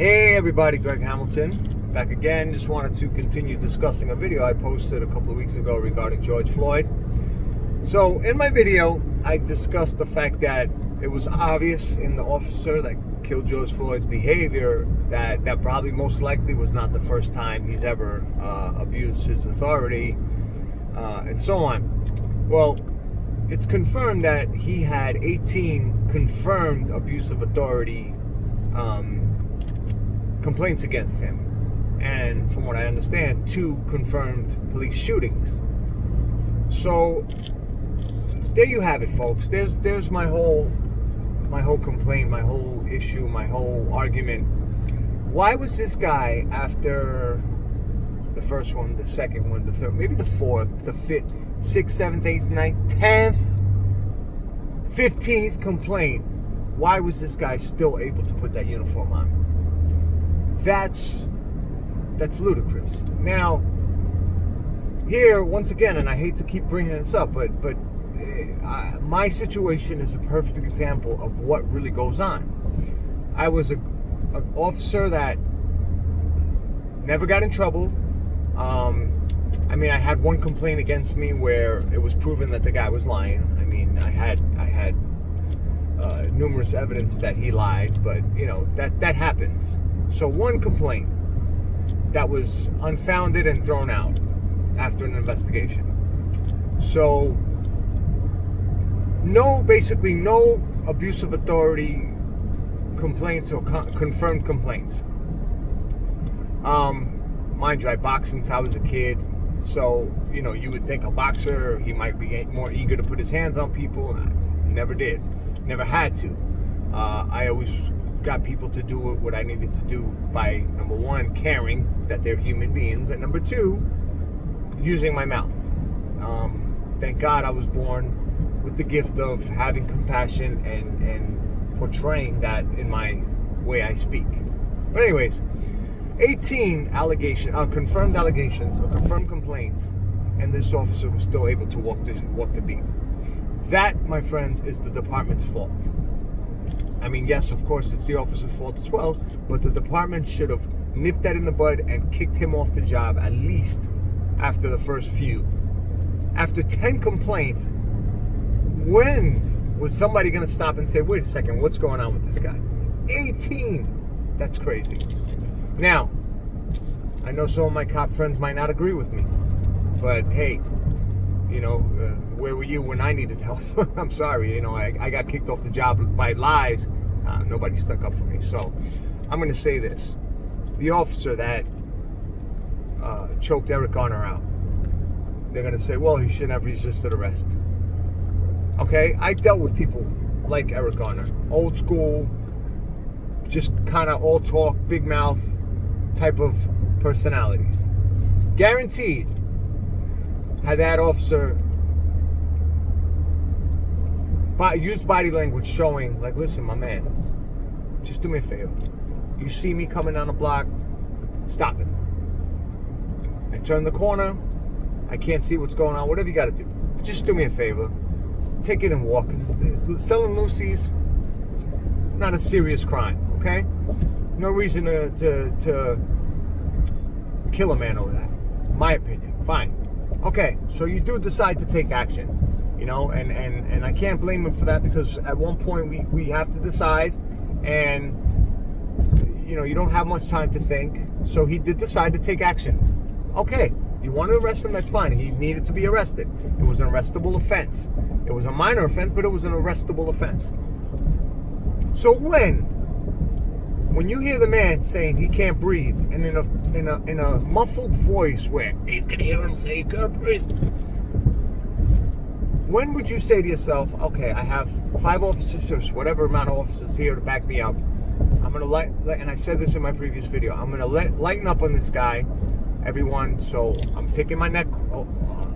Hey everybody, Greg Hamilton back again. Just wanted to continue discussing a video I posted a couple of weeks ago regarding Goerge Floyd. So in my video I discussed the fact that it was obvious in the officer that killed Goerge Floyd's behavior that probably most likely was not the first time he's ever abused his authority and so on. Well, it's confirmed that he had 18 confirmed abuse of authority complaints against him, and from what I understand, 2 confirmed police shootings. So there you have it, folks. There's my whole complaint, my whole issue, my whole argument. Why was this guy, after the first one, the second one, the third, maybe the fourth, the fifth, 6th, 7th, 8th, 9th, 10th, 15th complaint, why was this guy still able to put that uniform on? That's ludicrous. Now, here, once again, and I hate to keep bringing this up, but my situation is a perfect example of what really goes on. I was an officer that never got in trouble. I mean, I had one complaint against me where it was proven that the guy was lying. I mean, I had numerous evidence that he lied, but you know, that happens. So one complaint that was unfounded and thrown out after an investigation. So basically no abuse of authority complaints or confirmed complaints. Mind you, I boxed since I was a kid, so you know, you would think a boxer, he might be more eager to put his hands on people. He never did, never had to. I always got people to do what I needed to do by, number 1, caring that they're human beings, and number 2, using my mouth. Thank God I was born with the gift of having compassion and portraying that in my way I speak. But anyways, 18 confirmed allegations or confirmed complaints, and this officer was still able to walk the beat. That, my friends, is the department's fault. I mean, yes, of course, it's the officer's fault as well, but the department should have nipped that in the bud and kicked him off the job, at least after the first few. After 10 complaints, when was somebody going to stop and say, wait a second, what's going on with this guy? 18! That's crazy. Now, I know some of my cop friends might not agree with me, but hey, you know, where were you when I needed help? I'm sorry, you know, I got kicked off the job by lies. Nobody stuck up for me. So I'm going to say this. The officer that choked Eric Garner out, they're going to say, well, he shouldn't have resisted arrest. Okay, I dealt with people like Eric Garner. Old school, just kind of all talk, big mouth type of personalities. Guaranteed, had that officer used body language showing, like, listen, my man, just do me a favor. You see me coming down the block, stop it. I turn the corner, I can't see what's going on, whatever you got to do. Just do me a favor. Take it and walk. Selling loosies, not a serious crime, okay? No reason to kill a man over that. My opinion. Fine. Okay, so you do decide to take action, you know, and I can't blame him for that, because at one point we have to decide, and you know, you don't have much time to think, so he did decide to take action. Okay, you want to arrest him, that's fine. He needed to be arrested. It was an arrestable offense. It was a minor offense, but it was an arrestable offense. So when you hear the man saying he can't breathe, and in a muffled voice where you can hear him say he can't breathe, when would you say to yourself, okay, I have 5 officers or whatever amount of officers here to back me up. I'm going to and I said this in my previous video, I'm going to lighten up on this guy, everyone. So I'm taking my neck,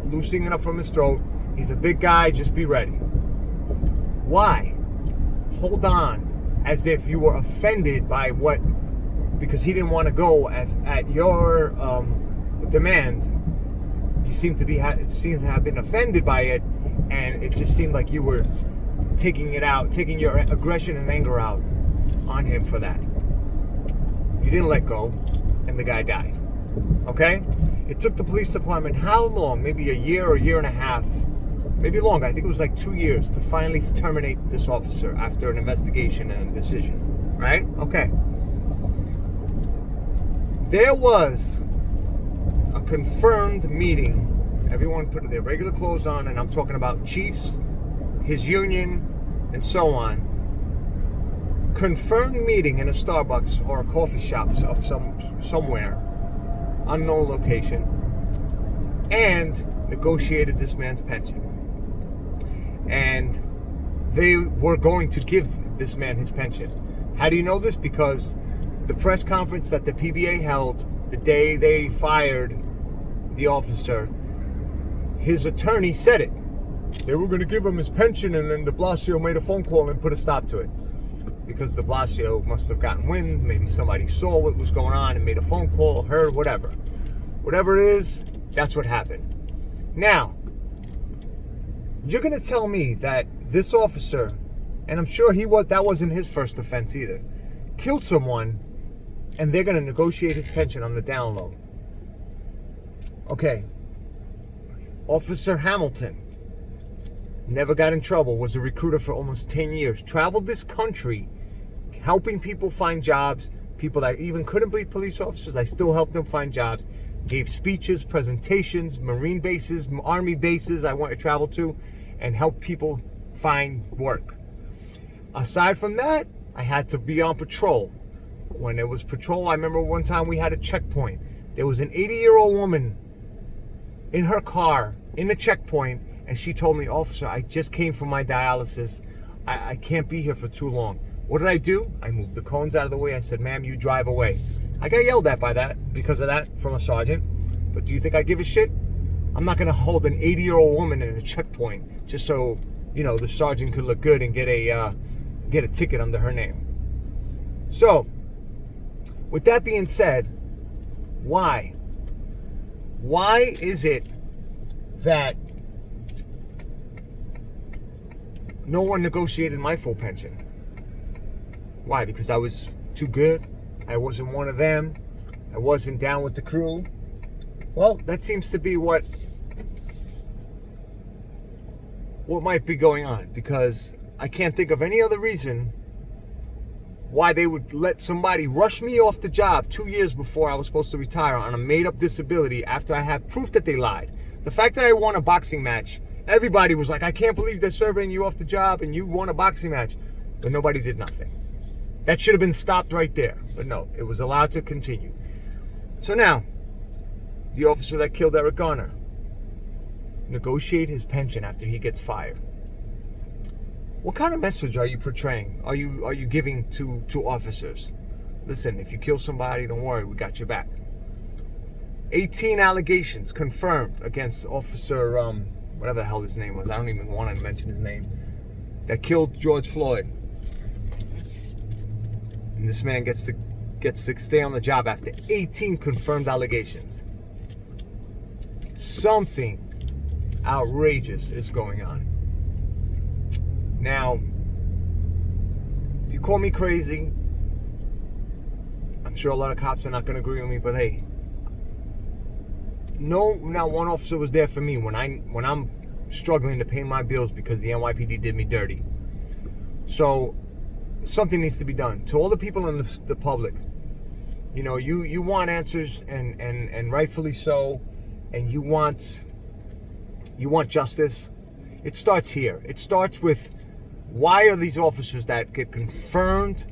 loosening it up from his throat. He's a big guy, just be ready. Why? Hold on, as if you were offended by what, because he didn't want to go at your demand. You seem to have been offended by it, and it just seemed like you were taking your aggression and anger out on him for that. You didn't let go, and the guy died. Okay? It took the police department how long? Maybe a year or a year and a half, maybe longer. I think it was like 2 years to finally terminate this officer after an investigation and a decision. Right? Okay. There was a confirmed meeting. Everyone put their regular clothes on, and I'm talking about chiefs, his union, and so on. Confirmed meeting in a Starbucks or a coffee shop of somewhere, unknown location, and negotiated this man's pension. And they were going to give this man his pension. How do you know this? Because the press conference that the PBA held the day they fired the officer, his attorney said it. They were going to give him his pension, and then de Blasio made a phone call and put a stop to it. Because de Blasio must have gotten wind, maybe somebody saw what was going on and made a phone call, heard, whatever. Whatever it is, that's what happened. Now, you're going to tell me that this officer, and I'm sure that wasn't his first offense either, killed someone, and they're going to negotiate his pension on the down low. Okay. Officer Hamilton never got in trouble, was a recruiter for almost 10 years, traveled this country helping people find jobs, people that even couldn't be police officers. I still helped them find jobs, gave speeches, presentations, Marine bases, Army bases I went to travel to, and helped people find work. Aside from that, I had to be on patrol. When it was patrol, I remember one time we had a checkpoint. There was an 80-year-old woman in her car in the checkpoint, and she told me, "Officer, I just came from my dialysis. I can't be here for too long." What did I do? I moved the cones out of the way. I said, "Ma'am, you drive away." I got yelled at because of that from a sergeant. But do you think I give a shit? I'm not going to hold an 80-year-old woman in a checkpoint just so, the sergeant could look good and get a ticket under her name. So, with that being said, why? Why is it that no one negotiated my full pension? Why? Because I was too good? I wasn't one of them? I wasn't down with the crew? Well, that seems to be what might be going on, because I can't think of any other reason why they would let somebody rush me off the job 2 years before I was supposed to retire on a made-up disability after I had proof that they lied. The fact that I won a boxing match, everybody was like, "I can't believe they're surveying you off the job and you won a boxing match." But nobody did nothing. That should have been stopped right there. But no, it was allowed to continue. So now, the officer that killed Eric Garner, negotiate his pension after he gets fired. What kind of message are you portraying? Are you giving to officers? Listen, if you kill somebody, don't worry, we got your back. 18 allegations confirmed against Officer, whatever the hell his name was. I don't even want to mention his name. That killed Goerge Floyd. And this man gets to stay on the job after 18 confirmed allegations. Something outrageous is going on. Now, you call me crazy. I'm sure a lot of cops are not going to agree with me, but hey, not one officer was there for me when I'm struggling to pay my bills because the NYPD did me dirty. So something needs to be done. To all the people in the public, you want answers, and rightfully so, and you want justice. It starts here. It starts with, why are these officers that get confirmed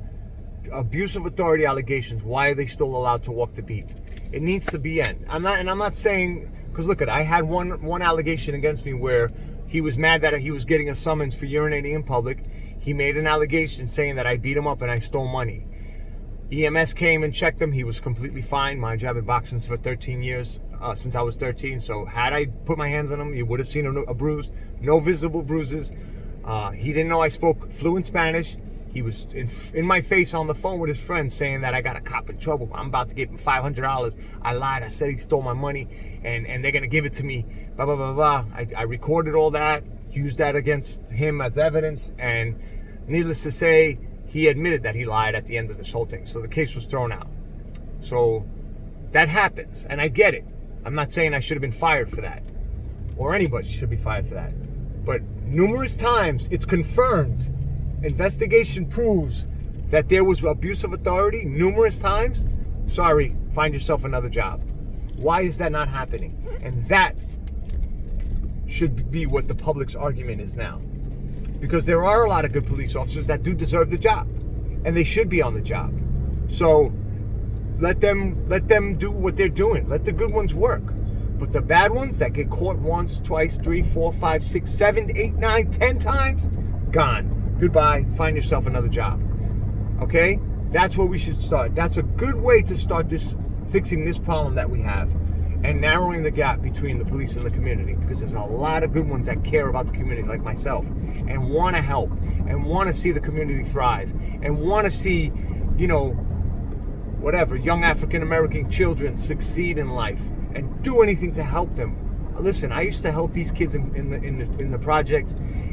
abuse of authority allegations, why are they still allowed to walk the beat? It needs to be end. I'm not saying, because look, I had one allegation against me where he was mad that he was getting a summons for urinating in public. He made an allegation saying that I beat him up and I stole money. EMS came and checked him. He was completely fine. Mind you, I've been boxing for 13 years, since I was 13. So had I put my hands on him, you would have seen a bruise. No visible bruises. He didn't know I spoke fluent Spanish. He was in my face on the phone with his friend saying that I got a cop in trouble. I'm about to give him $500. I lied. I said he stole my money, and they're going to give it to me. Blah, blah, blah, blah. I recorded all that, used that against him as evidence, and needless to say, he admitted that he lied at the end of this whole thing. So the case was thrown out. So that happens, and I get it. I'm not saying I should have been fired for that, or anybody should be fired for that. But numerous times, it's confirmed. Investigation proves that there was abuse of authority numerous times. Sorry, find yourself another job. Why is that not happening? And that should be what the public's argument is now. Because there are a lot of good police officers that do deserve the job, and they should be on the job. So let them do what they're doing. Let the good ones work. But the bad ones that get caught once, twice, 3, 4, 5, 6, 7, 8, 9, 10 times, gone. Goodbye. Find yourself another job. Okay? That's where we should start. That's a good way to start fixing this problem that we have, and narrowing the gap between the police and the community, because there's a lot of good ones that care about the community, like myself, and want to help, and want to see the community thrive, and want to see, whatever, young African-American children succeed in life, and do anything to help them. Listen, I used to help these kids in the project,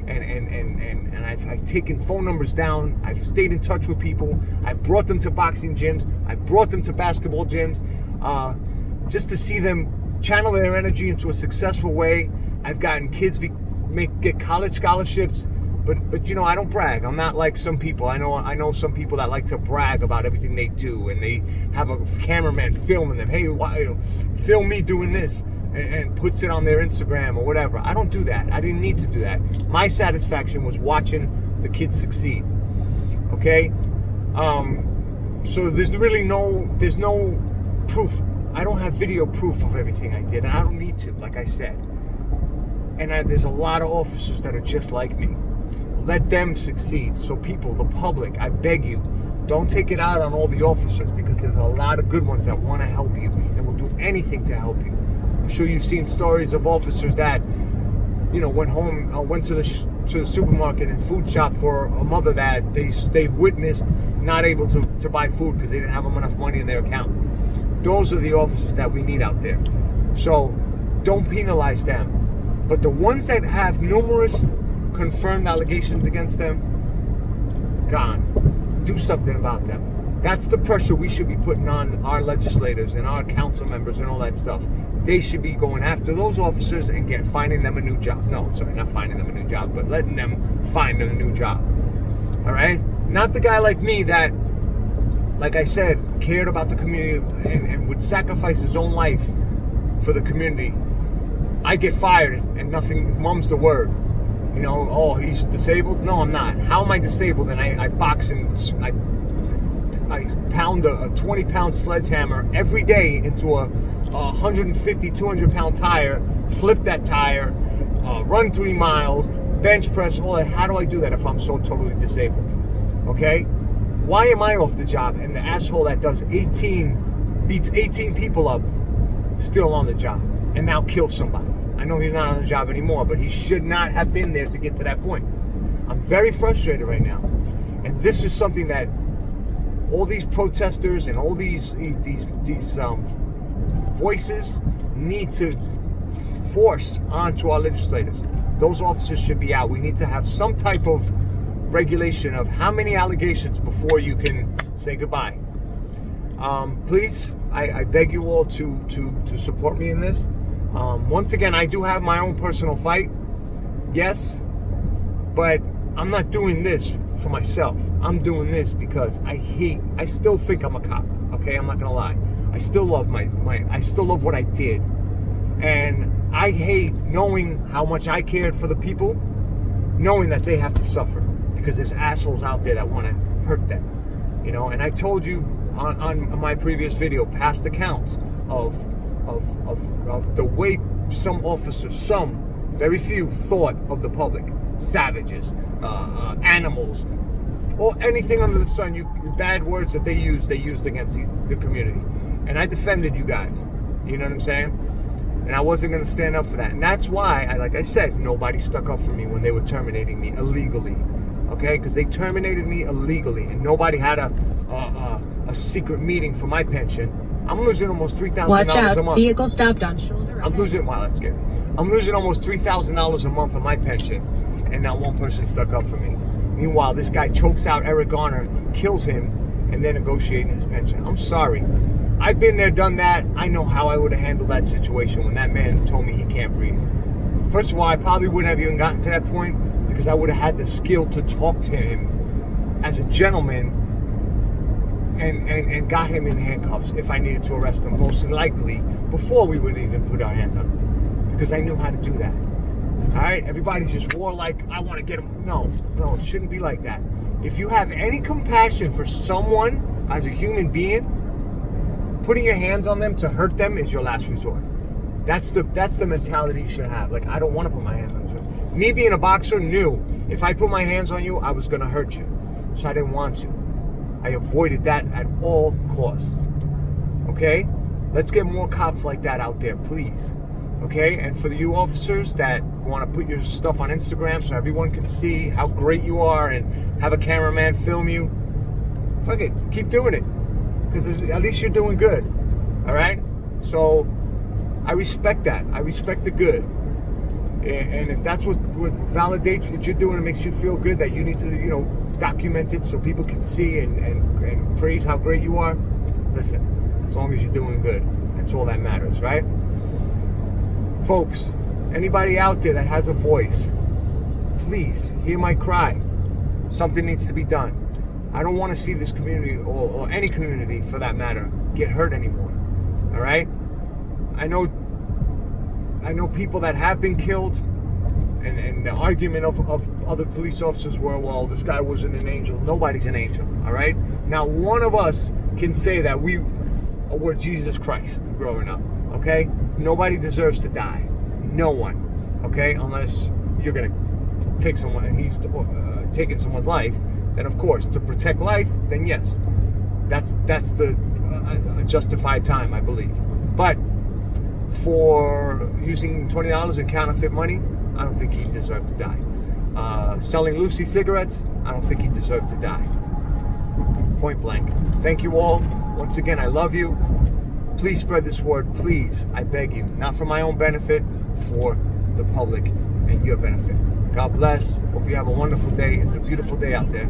and I've taken phone numbers down. I've stayed in touch with people. I brought them to boxing gyms. I brought them to basketball gyms, just to see them channel their energy into a successful way. I've gotten kids get college scholarships, but I don't brag. I'm not like some people. I know some people that like to brag about everything they do, and they have a cameraman filming them. Hey, film me doing this. And puts it on their Instagram or whatever. I don't do that. I didn't need to do that. My satisfaction was watching the kids succeed. Okay? So there's no proof. I don't have video proof of everything I did, and I don't need to, like I said. And there's a lot of officers that are just like me. Let them succeed. So people, the public, I beg you, don't take it out on all the officers, because there's a lot of good ones that want to help you and will do anything to help you. I'm sure you've seen stories of officers that, went to the supermarket and food shop for a mother that they've witnessed not able to buy food because they didn't have enough money in their account. Those are the officers that we need out there. So don't penalize them. But the ones that have numerous confirmed allegations against them, gone. Do something about them. That's the pressure we should be putting on our legislators and our council members and all that stuff. They should be going after those officers and finding them a new job. No, sorry, not finding them a new job, but letting them find them a new job. All right? Not the guy like me that, like I said, cared about the community and would sacrifice his own life for the community. I get fired and nothing, mum's the word. Oh, he's disabled? No, I'm not. How am I disabled? And I box and I pound a 20-pound sledgehammer every day into a 150, 200-pound tire, flip that tire, run 3 miles, bench press, all that. How do I do that if I'm so totally disabled? Okay? Why am I off the job and the asshole that beats 18 people up, still on the job and now kills somebody? I know he's not on the job anymore, but he should not have been there to get to that point. I'm very frustrated right now. And this is something that all these protesters and all these voices need to force onto our legislators. Those officers should be out. We need to have some type of regulation of how many allegations before you can say goodbye. Please, I beg you all to support me in this. Once again, I do have my own personal fight, yes, but I'm not doing this for myself. I'm doing this because I still think I'm a cop, okay? I'm not gonna lie. I still love I still love what I did. And I hate knowing how much I cared for the people, knowing that they have to suffer because there's assholes out there that want to hurt them, and I told you on my previous video, past accounts of the way some officers, very few, thought of the public. Savages, animals, or anything under the sun, bad words that they used against the community. And I defended you guys. You know what I'm saying? And I wasn't going to stand up for that. And that's why, like I said, nobody stuck up for me when they were terminating me illegally. Okay? Because they terminated me illegally. And nobody had a secret meeting for my pension. I'm losing almost $3,000 a month. Watch out, vehicle stopped on shoulder. I'm losing almost $3,000 a month on my pension. And not one person stuck up for me. Meanwhile, this guy chokes out Eric Garner, kills him, and they're negotiating his pension. I'm sorry. I've been there, done that. I know how I would have handled that situation when that man told me he can't breathe. First of all, I probably wouldn't have even gotten to that point because I would have had the skill to talk to him as a gentleman and got him in handcuffs if I needed to arrest him, most likely before we would even put our hands on him, because I knew how to do that. All right, everybody's just warlike. I want to get him. No, it shouldn't be like that. If you have any compassion for someone as a human being, putting your hands on them to hurt them is your last resort. That's the mentality you should have. Like, I don't want to put my hands on them. Me being a boxer knew if I put my hands on you, I was going to hurt you. So I didn't want to. I avoided that at all costs. Okay? Let's get more cops like that out there, please. Okay? And for you officers that want to put your stuff on Instagram so everyone can see how great you are and have a cameraman film you, fuck it. Keep doing it. Because at least you're doing good. All right? So I respect that. I respect the good. And if that's what validates what you're doing and makes you feel good, that you need to, document it so people can see and praise how great you are, listen, as long as you're doing good, that's all that matters, right? Folks, anybody out there that has a voice, please hear my cry. Something needs to be done. I don't want to see this community, or any community for that matter, get hurt anymore. All right? I know people that have been killed, and the argument of other police officers were, well, this guy wasn't an angel. Nobody's an angel, all right? Now, one of us can say that we were Jesus Christ growing up, okay? Nobody deserves to die. No one, okay? Unless you're going to take someone, and he's taking someone's life, then of course, to protect life, then yes. That's the justified time, I believe. But for using $20 in counterfeit money, I don't think he deserved to die. Selling Lucy cigarettes, I don't think he deserved to die. Point blank. Thank you all. Once again, I love you. Please spread this word. Please, I beg you. Not for my own benefit, for the public and your benefit. God bless. Hope you have a wonderful day. It's a beautiful day out there.